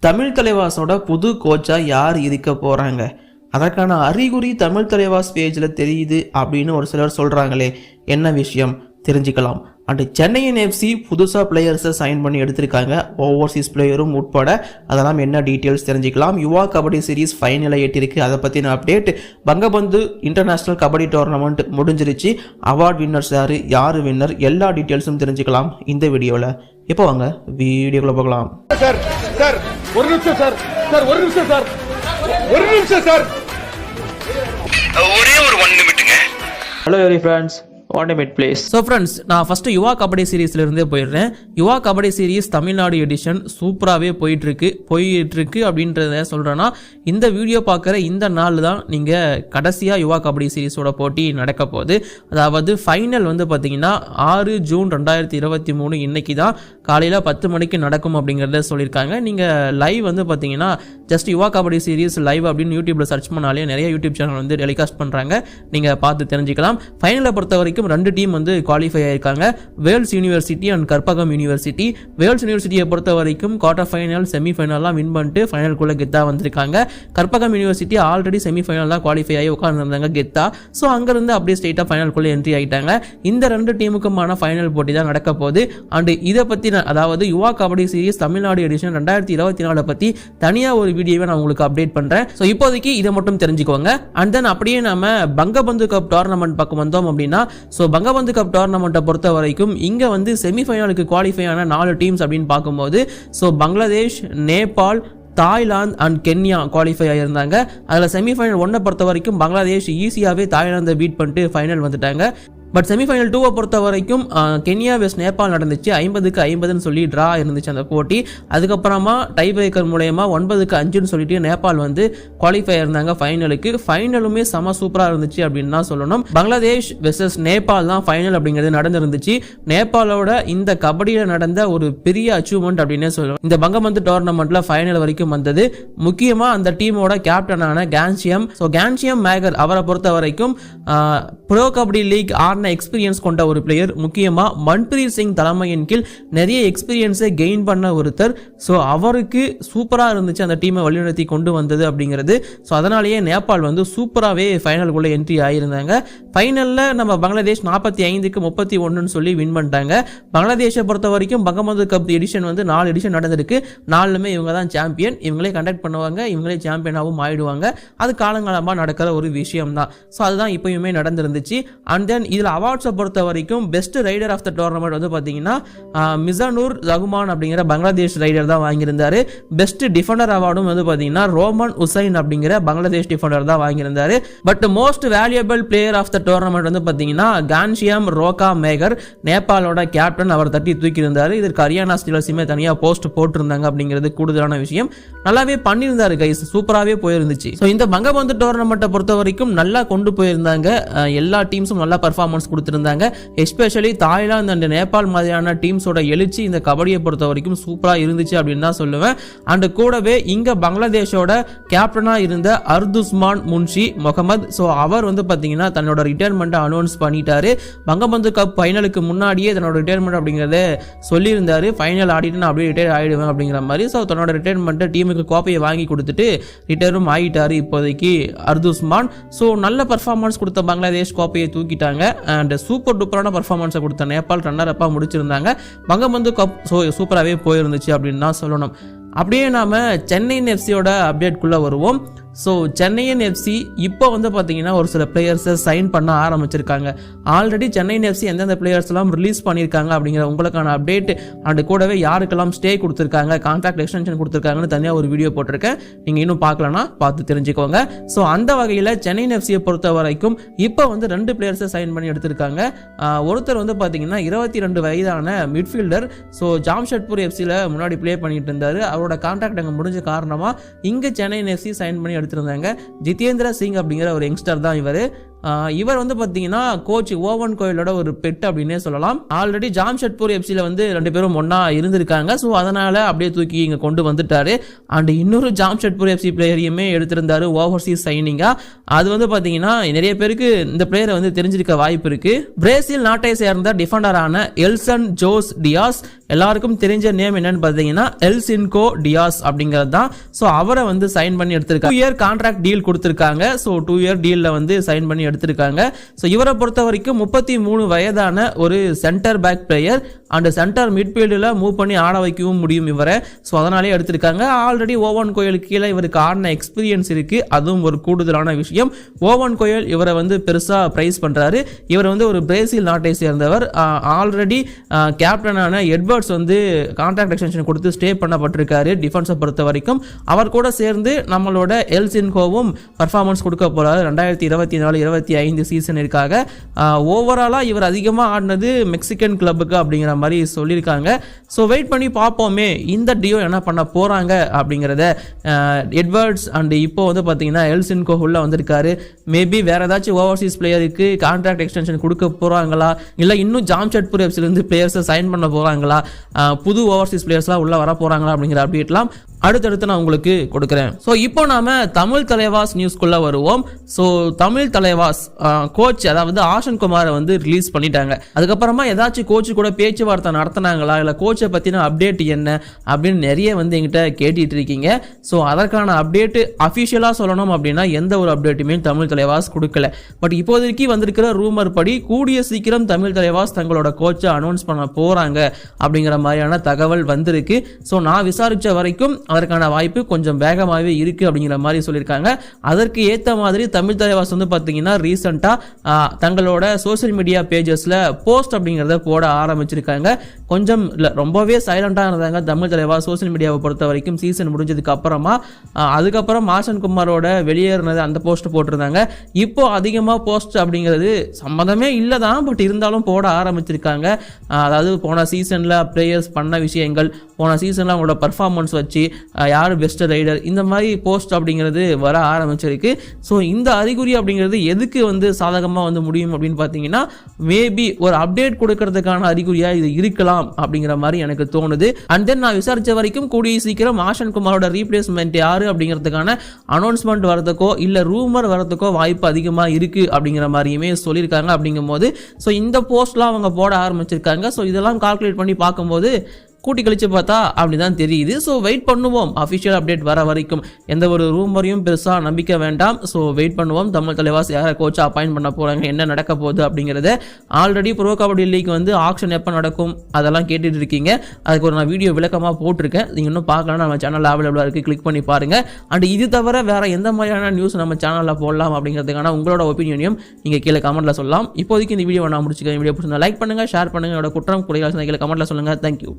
தமிழ் தலைவாஸோட புது கோச்சா யார் இருக்க போகிறாங்க, அதற்கான அறிகுறி தமிழ் தலைவாஸ் பேஜில் தெரியுது அப்படின்னு ஒரு சிலர் சொல்கிறாங்களே, என்ன விஷயம் தெரிஞ்சுக்கலாம். அண்ட் சென்னையின் எஃப்சி புதுசாக பிளேயர்ஸை சைன் பண்ணி எடுத்திருக்காங்க, ஓவர்சீஸ் பிளேயரும் உட்பட. அதெல்லாம் என்ன டீட்டெயில்ஸ் தெரிஞ்சுக்கலாம். யுவா கபடி சீரீஸ் ஃபைனலை எட்டிருக்கு, அதை பற்றின update. Bangabandhu international kabaddi tournament முடிஞ்சிருச்சு. அவார்ட் வின்னர்ஸ் யார் வின்னர், எல்லா டீட்டெயில்ஸும் தெரிஞ்சுக்கலாம் இந்த வீடியோவில். இப்போ வாங்க வீடியோக்குள்ள போகலாம். ஒரு நிமிஷம் சார், ஒரு நிமிஷம் சார், ஒரு நிமிஷம் சார், ஒரே ஒரு 1 நிமிட்டுங்க. Hello every friends, what mid place. So friends, நான் ஃபஸ்ட்டு யுவா கபடி சீரீஸ்லேருந்தே போயிடுறேன். யுவா கபடி சீரீஸ் தமிழ்நாடு எடிஷன் சூப்பராகவே போயிட்டுருக்கு அப்படின்றத சொல்கிறேன்னா, இந்த வீடியோ பார்க்குற இந்த நாள் தான் நீங்கள் கடைசியாக யுவா கபடி சீரீஸோட போட்டி நடக்க போகுது. அதாவது ஃபைனல் வந்து பார்த்தீங்கன்னா 6 ஜூன் 2023 இன்னைக்கு தான் காலையில் 10 மணிக்கு நடக்கும் அப்படிங்கிறத சொல்லியிருக்காங்க. நீங்கள் லைவ் வந்து பார்த்தீங்கன்னா ஜஸ்ட் யுவா கபடி சீரீஸ் லைவ் அப்படின்னு யூடியூப்பில் சர்ச் பண்ணாலே நிறைய யூடியூப் சேனல் வந்து டெலிகாஸ்ட் பண்ணுறாங்க, நீங்கள் பார்த்து தெரிஞ்சுக்கலாம். ஃபைனலை பொறுத்த வரைக்கும் 2 டீம் வந்து குவாலிஃபை ஆயிருக்காங்க, Vels university and Karpagam university. வேல்ஸ் யூனிவர்சிட்டியை பொறுத்த வரைக்கும் குவார்டர் ஃபைனல் செமிஃபைனல்லாம் வின் பண்ணிட்டு ஃபைனலுக்குள்ளே கெத்தா வந்திருக்காங்க. கற்பகம் யூனிவர்சிட்டி ஆல்ரெடி செமிஃபைனல் தான் குவாலிஃபை ஆகி உட்காந்துருந்தாங்க கெத்தா. ஸோ அங்கேருந்து அப்படியே ஸ்ட்ரெயிட்டாக ஃபைனலுக்குள்ளே என்ட்ரி ஆகிட்டாங்க. இந்த 2 டீமுக்குமான ஃபைனல் போட்டி தான் நடக்க போகுது. அண்ட் இதை பற்றி அதாவது யுவா கபடி சீரீஸ் தமிழ்நாடு எடிஷன் 2024 பற்றி தனியாக ஒரு வீடியோவை நான் உங்களுக்கு அப்டேட் பண்ணுறேன். ஸோ இப்போதைக்கு இதை மட்டும் தெரிஞ்சுக்கோங்க. அண்ட் தென் அப்படியே நம்ம பங்கபந்து கப் டோர்னமெண்ட் பக்கம் வந்தோம் அப்படின்னா, ஸோ பங்கபந்து கப் டோர்னமெண்ட்டை பொறுத்த வரைக்கும் இங்கே வந்து செமிஃபைனலுக்கு குவாலிஃபை ஆன 4 டீம்ஸ் அப்படின்னு பார்க்கும்போது, so Bangladesh, Nepal, Thailand and Kenya qualify ஆகியிருந்தாங்க. அதில் செமிஃபைனல் 1 பொறுத்த வரைக்கும் பங்களாதேஷ் ஈஸியாகவே தாய்லாந்தை பீட் பண்ணிட்டு ஃபைனல் வந்துட்டாங்க. பட் செமிஃபைனல் 2 பொறுத்த வரைக்கும் கென்யா வெஸ்ட் நேபாள் நடந்துச்சு. 50க்கு 50ன்னு சொல்லி ட்ரா இருந்துச்சு அந்த போட்டி. அதுக்கப்புறமா டை பிரேக்கர் மூலயமா 9க்கு 5ன்னு சொல்லிட்டு நேபாள் வந்து குவாலிஃபை இருந்தாங்க ஃபைனலுக்கு. ஃபைனலுமே செம சூப்பராக இருந்துச்சு அப்படின்னு தான் சொல்லணும். பங்களாதேஷ் வெர்சஸ் நேபாள் தான் ஃபைனல் அப்படிங்கிறது நடந்துருந்துச்சு. நேபாளோட இந்த கபடியில் நடந்த ஒரு பெரிய அச்சீவ்மெண்ட் அப்படின்னே சொல்லணும். இந்த பங்கபந்து டோர்னமெண்ட்ல ஃபைனல் வரைக்கும் வந்தது. முக்கியமாக அந்த டீமோட கேப்டனான கேன்சியம். ஸோ கேன்சியம் மேகர் அவரை பொறுத்த வரைக்கும் ப்ரோ கபடி லீக் எக்ஸ்பீரியன்ஸ் கொண்ட ஒரு பிளேயர். முக்கியமா மன்பிரீத் சிங் தலைமையின் கீழ் நிறைய எக்ஸ்பீரியன்ஸை கெயின் பண்ண ஒருத்தர். ஸோ அவருக்கு சூப்பராக இருந்துச்சு அந்த டீமை வழிநடத்தி கொண்டு வந்தது அப்படிங்கிறது. ஸோ அதனாலேயே நேபாள் வந்து சூப்பராகவே ஃபைனலுக்குள்ளே என்ட்ரி ஆகியிருந்தாங்க. ஃபைனலில் நம்ம பங்களாதேஷ் 45க்கு 31ன்னு சொல்லி வின் பண்ணிட்டாங்க. பங்களாதேஷை பொறுத்த வரைக்கும் பங்கபந்து கப் எடிஷன் வந்து 4 எடிஷன் நடந்திருக்கு. 4லுமே இவங்க தான் சாம்பியன். இவங்களே கண்டக்ட் பண்ணுவாங்க, இவங்களே சாம்பியனாகவும் ஆயிடுவாங்க. அது காலங்காலமாக நடக்கிற ஒரு விஷயம் தான். ஸோ அதுதான் இப்போயுமே நடந்துருந்துச்சு. அண்ட் தென் இதில் அவார்ட்ஸை பொறுத்த வரைக்கும் best rider of the tournament வந்து பார்த்தீங்கன்னா மிசானூர் ரகுமான் அப்படிங்கிற பங்களாதேஷ் ரைடர் தான் வாங்கியிருந்தாரு. பெஸ்ட் டிஃபெண்டர் அவார்டும் வந்து பார்த்தீங்கன்னா ரோமன் உசைன் அப்படிங்கிற பங்களாதேஷ் டிஃபெண்டர் தான் வாங்கியிருந்தாரு. But most valuable player of the tournament வந்து பார்த்தீங்கன்னா கான்ஷியம் ரோகா மேகர், நேபாளோட கேப்டன். அவர் தட்டி தூக்கியிருந்தாரு. இதற்கு ஹரியானா ஸ்டீலர்ஸுமே தனியாக போஸ்ட் போட்டிருந்தாங்க அப்படிங்கிறது கூடுதலான விஷயம். நல்லாவே பண்ணியிருந்தாரு கைஸ், சூப்பராகவே போயிருந்துச்சு. ஸோ இந்த பங்கபந்து டோர்னமெண்ட்டை பொறுத்த வரைக்கும் நல்லா கொண்டு போயிருந்தாங்க. எல்லா டீம்ஸும் நல்லா பர்ஃபார்மன்ஸ் கொடுத்திருந்தாங்க. எஸ்பெஷலி தாய்லாந்து அண்ட் நேபாள் மாதிரியான டீம்ஸோட எழுச்சி இந்த கபடியை பொறுத்த வரைக்கும் சூப்பராக இருந்துச்சு அப்படின்னு தான் சொல்லுவேன். அண்ட் கூடவே இங்க பங்களாதேஷோட கேப்டனா இருந்த அர்துஸ்மான் முன்ஷி முகமது, ஸோ அவர் வந்து பார்த்தீங்கன்னா தன்னோட ரிட்டையர்மெண்ட்டை அனௌன்ஸ் பண்ணிட்டாரு. பங்கபந்து கப் ஃபைனலுக்கு முன்னாடியே தன்னோட ரிட்டையர்மெண்ட் அப்படிங்கிறத சொல்லியிருந்தாரு. ஃபைனல் ஆடிட்டு நான் அப்படியே ரிட்டையர் ஆகிடுவேன் அப்படிங்கிற மாதிரி. ஸோ தன்னோட ரிட்டையர்மெண்ட்டை டீமுக்கு கோப்பையை வாங்கி கொடுத்துட்டு ரிட்டையரும் ஆகிட்டாரு இப்போதைக்கு அர்துஸ்மான். ஸோ நல்ல பர்ஃபார்மன்ஸ் கொடுத்த பங்களாதேஷ் கோப்பையை தூக்கிட்டாங்க. அண்ட் சூப்பர் டூப்பரான பர்ஃபார்மன்ஸை கொடுத்த நேபாள் ரன்னர் அப்பா முடிச்சிருந்தாங்க. பங்கபந்து கப் சூப்பராகவே போயிருந்துச்சு அப்படின்னு தான் சொல்லணும். அப்படியே நாம சென்னையின் எஃப்சியோட அப்டேட்குள்ளே வருவோம். ஸோ சென்னையின் எஃப்சி இப்போ வந்து பார்த்தீங்கன்னா ஒரு சில பிளேயர்ஸை சைன் பண்ண ஆரம்பிச்சிருக்காங்க. ஆல்ரெடி சென்னையின் எஃப்சி எந்தெந்த பிளேயர்ஸ் எல்லாம் ரிலீஸ் பண்ணியிருக்காங்க அப்படிங்கிற உங்களுக்கான அப்டேட், அண்ட் கூடவே யாருக்கெல்லாம் ஸ்டே கொடுத்துருக்காங்க, கான்ட்ராக்ட் எக்ஸ்டென்ஷன் கொடுத்துருக்காங்கன்னு தனியாக ஒரு வீடியோ போட்டிருக்கேன். நீங்கள் இன்னும் பார்க்கலன்னா பார்த்து தெரிஞ்சுக்கோங்க. ஸோ அந்த வகையில் சென்னையின் எஃப்சியை பொறுத்த வரைக்கும் இப்போ வந்து 2 பிளேயர்ஸை சைன் பண்ணி எடுத்திருக்காங்க. ஒருத்தர் வந்து பார்த்தீங்கன்னா 22 வயதான மிட்ஃபீல்டர். ஸோ ஜாம்ஷெட்பூர் எஃப்சியில் முன்னாடி பிளே பண்ணிட்டு இருந்தார். அவரோட கான்ட்ராக்ட் அங்கே முடிஞ்ச காரணமாக இங்கே சென்னையின் எஃப்சி சைன் பண்ணி எடுத்திருந்தாங்க. ஜிதேந்திர சிங் அப்படிங்கிற ஒரு யங்ஸ்டர் தான் இவர். இவர் வந்து பார்த்தீங்கன்னா கோச் ஓவன் கோயலோட ஒரு பெட் அப்படின்னே சொல்லலாம். ஆல்ரெடி ஜாம்ஷெட்பூர் எஃப்சியில் வந்து 2 பேரும் ஒன்றா இருந்திருக்காங்க. ஸோ அதனால் அப்படியே தூக்கி இங்கே கொண்டு வந்துட்டாரு. அண்ட் இன்னொரு ஜாம்ஷெட்பூர் எஃப்சி பிளேயரையுமே எடுத்திருந்தாரு ஓவர்சீஸ் சைனிங்காக. அது வந்து பார்த்தீங்கன்னா நிறைய பேருக்கு இந்த பிளேயரை வந்து தெரிஞ்சிருக்க வாய்ப்பு இருக்கு. பிரேசில் நாட்டை சேர்ந்த டிஃபெண்டரான எல்சன் ஜோஸ் டியாஸ், எல்லாருக்கும் தெரிஞ்ச நேம் என்னன்னு பார்த்தீங்கன்னா எல்சின்கோ டியாஸ் அப்படிங்கிறது தான். ஸோ அவரை வந்து சைன் பண்ணி எடுத்திருக்காங்க. 2 இயர் கான்ட்ராக்ட் டீல் கொடுத்திருக்காங்க. ஸோ 2 இயர் டீலில் வந்து சைன் பண்ணி எடுத்திருக்காங்க. ஸோ இவரை பொறுத்த வரைக்கும் 33 வயதான ஒரு center back player and center மிட்ஃபீல்டில் மூவ் பண்ணி ஆட வைக்கவும் முடியும் இவரை. ஸோ அதனாலே எடுத்திருக்காங்க. ஆல்ரெடி ஓவன் கோயலுக்கு கீழே இவருக்கு ஆடின எக்ஸ்பீரியன்ஸ் இருக்கு. அதுவும் ஒரு கூடுதலான விஷயம். ஓவன் கோயல் இவரை வந்து பெருசாக பிரைஸ் பண்றாரு. இவர் வந்து ஒரு பிரேசில் நாட்டை சேர்ந்தவர். ஆல்ரெடி கேப்டனான எட்வர்ட்ஸ் வந்து கான்ட்ராக்ட் எக்ஸ்டென்ஷன் கொடுத்து ஸ்டே பண்ணப்பட்டிருக்காரு டிஃபென்ஸை பொறுத்த வரைக்கும். அவர் கூட சேர்ந்து நம்மளோட எல்சின்கோவும் பர்ஃபார்மன்ஸ் கொடுக்க போறாரு 2024-25 சீசனிற்காக. ஓவராலாக இவர் அதிகமாக ஆடினது மெக்சிகன் கிளப்புக்கு அப்படிங்கிற மாதிரி சொல்லியிருக்காங்க. ஸோ வெயிட் பண்ணி பார்ப்போமே இந்த டியோ என்ன பண்ண போறாங்க அப்படிங்கிறத. எட்வர்ட்ஸ் அண்ட் இப்போ வந்து பார்த்தீங்கன்னா எல்சின்கோ உள்ள வந்திருக்காரு. மேபி வேற ஏதாச்சும் ஓவர்சீஸ் பிளேயருக்கு கான்ட்ராக்ட் எக்ஸ்டென்ஷன் கொடுக்க போறாங்களா, இல்லை இன்னும் ஜாம்ஷெட்பூர் எஃப்சிலிருந்து பிளேயர்ஸை சைன் பண்ண போறாங்களா, புது ஓவர்சீஸ் பிளேயர்ஸ்லாம் உள்ள வர போறாங்களா அப்படிங்கிற அப்டேட்லாம் அடுத்தடுத்து நான் உங்களுக்கு கொடுக்குறேன். ஸோ இப்போ நாம தமிழ் தலைவாஸ் நியூஸ்குள்ள வருவோம். ஸோ தமிழ் தலைவாஸ் கோச் அதாவது ஆஷன் குமாரை வந்து ரிலீஸ் பண்ணிட்டாங்க. அதுக்கப்புறமா ஏதாச்சும் கோச்சு கூட பேச்சுவார்த்தை நடத்தினாங்களா, இல்லை கோச்சை பற்றின அப்டேட் என்ன அப்படின்னு நிறைய வந்து எங்கிட்ட கேட்டுட்டு இருக்கீங்க. ஸோ அதற்கான அப்டேட்டு அஃபிஷியலாக சொல்லணும் அப்படின்னா எந்த ஒரு அப்டேட்டுமே தமிழ் தலைவாஸ் கொடுக்கல. பட் இப்போதைக்கு வந்திருக்கிற ரூமர் படி கூடிய சீக்கிரம் தமிழ் தலைவாஸ் தங்களோட கோச்சை அனௌன்ஸ் பண்ண போறாங்க அப்படிங்கிற மாதிரியான தகவல் வந்திருக்கு. ஸோ நான் விசாரித்த வரைக்கும் அதற்கான வாய்ப்பு கொஞ்சம் வேகமாகவே இருக்கு அப்படிங்கிற மாதிரி சொல்லியிருக்காங்க. அதற்கு ஏற்ற மாதிரி தமிழ் தலைவாஸ் வந்து பார்த்தீங்கன்னா ரீசெண்டாக தங்களோட சோசியல் மீடியா பேஜஸ்ல போஸ்ட் அப்படிங்கிறத போட ஆரம்பிச்சிருக்காங்க. கொஞ்சம் ரொம்பவே சைலண்டாக இருந்தாங்க தமிழ் தலைவாஸ் சோசியல் மீடியாவை பொறுத்த வரைக்கும் சீசன் முடிஞ்சதுக்கு அப்புறமா. அதுக்கப்புறம் ஆஷன் குமாரோட வெளியேறினது அந்த போஸ்ட் போட்டிருந்தாங்க. இப்போ அதிகமாக போஸ்ட் அப்படிங்கிறது சம்மந்தமே இல்லை தான், பட் இருந்தாலும் போட ஆரம்பிச்சிருக்காங்க. அதாவது போன சீசனில் பிளேயர்ஸ் பண்ண விஷயங்கள், போன சீசனில் அவங்களோட பர்ஃபார்மன்ஸ் வச்சு யார் பெஸ்ட் ரைடர், இந்த மாதிரி போஸ்ட் அப்படிங்கிறது வர ஆரம்பிச்சிருக்கு. ஸோ இந்த அறிகுறி அப்படிங்கிறது எதுக்கு வந்து சாதகமாக வந்து முடியும் அப்படின்னு பார்த்தீங்கன்னா மேபி ஒரு அப்டேட் கொடுக்கறதுக்கான அறிகுறியாக இது இருக்கலாம் அப்படிங்கிற மாதிரி எனக்கு தோணுது. அண்ட் தென் நான் விசாரித்த வரைக்கும் கூடிய சீக்கிரம் ஆஷன் குமாரோட ரீப்ளேஸ்மெண்ட் யாரு அப்படிங்கிறதுக்கான அனௌன்ஸ்மெண்ட் வரதுக்கோ இல்லை ரூமர் வரதுக்கோ வாய்ப்பு அதிகமாக இருக்கு அப்படிங்கிற மாதிரியுமே சொல்லியிருக்காங்க. அப்படிங்கும் போது ஸோ இந்த போஸ்ட்லாம் அவங்க போட ஆரம்பிச்சிருக்காங்க. ஸோ இதெல்லாம் கால்குலேட் பண்ணி பார்க்கும்போது கூட்டி கழிச்சு பார்த்தா அப்படிதான் தெரியுது. ஸோ வெயிட் பண்ணுவோம் அஃபிஷியல் அப்டேட் வர வரைக்கும். எந்த ஒரு ரூமரையும் பெருசாக நம்பிக்கை வேண்டாம். ஸோ வெயிட் பண்ணுவோம் தமிழ் தலைவாஸ் யாரை கோச்சா அப்பாயின்ட் பண்ண போறாங்க, என்ன நடக்க போகுது அப்படிங்கிறத. ஆல்ரெடி ப்ரோ கபடி லீக் வந்து ஆக்ஷன் எப்போ நடக்கும் அதெல்லாம் கேட்டுட்டு இருக்கீங்க. அதுக்கு ஒரு நான் வீடியோ விளக்கமாக போட்டிருக்கேன். நீங்கள் இன்னும் பார்க்கலாம், நம்ம சேனல் அவைலபிளாக இருக்குது, கிளிக் பண்ணி பாருங்க. அண்ட் இது தவிர வேற எந்த மாதிரியான நியூஸ் நம்ம சேனலில் போடலாம் அப்படிங்கிறதுக்கான உங்களோட ஒப்பீனியனையும் நீங்கள் கீழே கமெண்ட்ல சொல்லலாம். இப்போதைக்கு இந்த வீடியோ நான் முடிச்சுக்கிறேன். வீடியோ பிடிச்சிருந்தா லைக் பண்ணுங்க, ஷேர் பண்ணுங்க. என்னோட குற்றம் குறைகள் கீழே கமெண்ட்ல சொல்லுங்க. தேங்க்யூ.